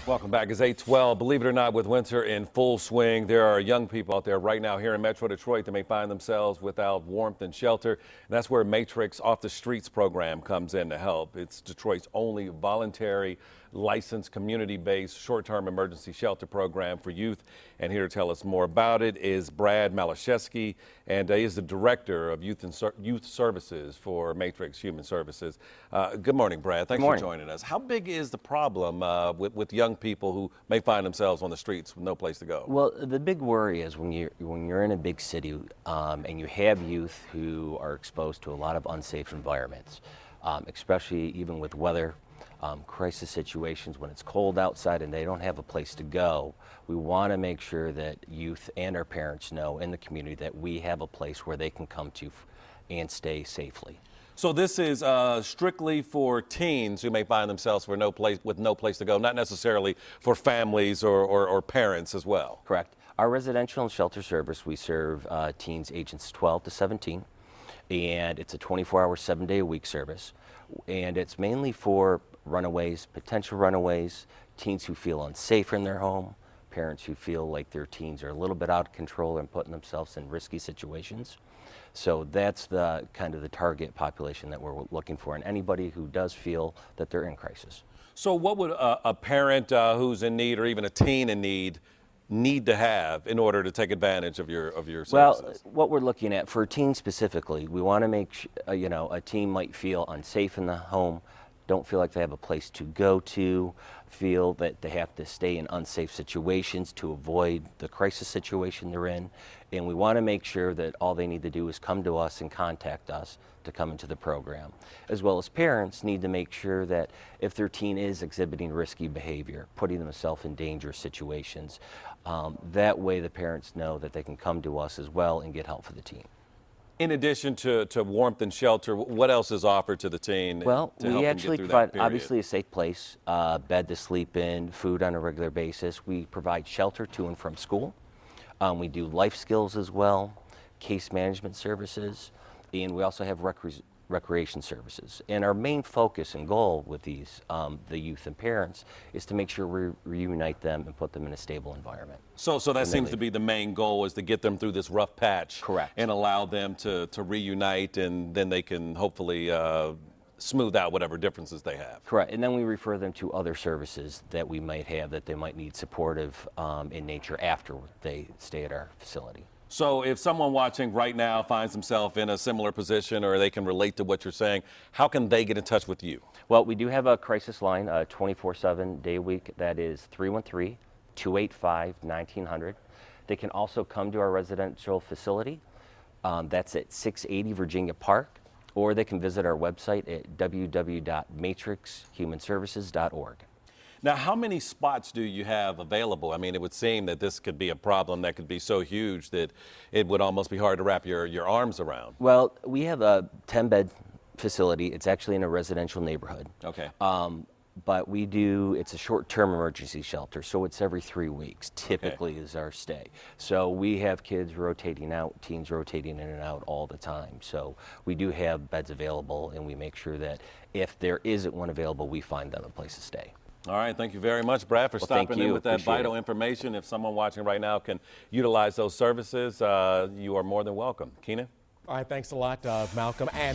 Welcome back. It's 8:12. Believe it or not, with winter in full swing, there are young people out there right now here in Metro Detroit that may find themselves without warmth and shelter. And that's where Matrix Off the Streets program comes in to help. It's Detroit's only voluntary, licensed, community-based short-term emergency shelter program for youth. And here to tell us more about it is Brad Malashevsky, and he is the director of youth services for Matrix Human Services. Good morning, Brad. Thanks for joining us. How big is the problem with young people who may find themselves on the streets with no place to go? Well, the big worry is when you're in a big city and you have youth who are exposed to a lot of unsafe environments, especially even with weather, crisis situations when it's cold outside and they don't have a place to go. We want to make sure that youth and our parents know in the community that we have a place where they can come to and stay safely. So this is strictly for teens who may find themselves with no place to go, not necessarily for families or parents as well. Correct. Our residential and shelter service, we serve teens ages 12 to 17, and it's a 24-hour, 7-day-a-week service, and it's mainly for runaways, potential runaways, teens who feel unsafe in their home, parents who feel like their teens are a little bit out of control and putting themselves in risky situations. So that's the kind of the target population that we're looking for, and anybody who does feel that they're in crisis. So what would a parent who's in need, or even a teen in need to have in order to take advantage of your services? Well, what we're looking at for teens specifically, we want to make a teen might feel unsafe in the home, don't feel like they have a place to go to, feel that they have to stay in unsafe situations to avoid the crisis situation they're in. And we want to make sure that all they need to do is come to us and contact us to come into the program. As well as parents need to make sure that if their teen is exhibiting risky behavior, putting themselves in dangerous situations, that way the parents know that they can come to us as well and get help for the teen. In addition to warmth and shelter, what else is offered to the teen? Well, we actually provide obviously a safe place, bed to sleep in, food on a regular basis. We provide shelter to and from school. We do life skills as well, case management services, and we also have recreation services. And our main focus and goal with these, the youth and parents, is to make sure we reunite them and put them in a stable environment. So that seems to be the main goal, is to get them through this rough patch. Correct. And allow them to reunite, and then they can hopefully smooth out whatever differences they have. Correct. And then we refer them to other services that we might have that they might need supportive in nature after they stay at our facility. So if someone watching right now finds themselves in a similar position, or they can relate to what you're saying, how can they get in touch with you? Well, we do have a crisis line, 24/7 day a week. That is 313-285-1900. They can also come to our residential facility. That's at 680 Virginia Park, or they can visit our website at www.matrixhumanservices.org. Now, how many spots do you have available? I mean, it would seem that this could be a problem that could be so huge that it would almost be hard to wrap your arms around. Well, we have a 10-bed facility. It's actually in a residential neighborhood. Okay. But it's a short-term emergency shelter, so it's every 3 weeks typically is our stay. So we have kids rotating out, teens rotating in and out all the time. So we do have beds available, and we make sure that if there isn't one available, we find them a place to stay. All right, thank you very much, Brad, for stopping in with that vital information. If someone watching right now can utilize those services, you are more than welcome. Keenan? All right, thanks a lot, Malcolm. And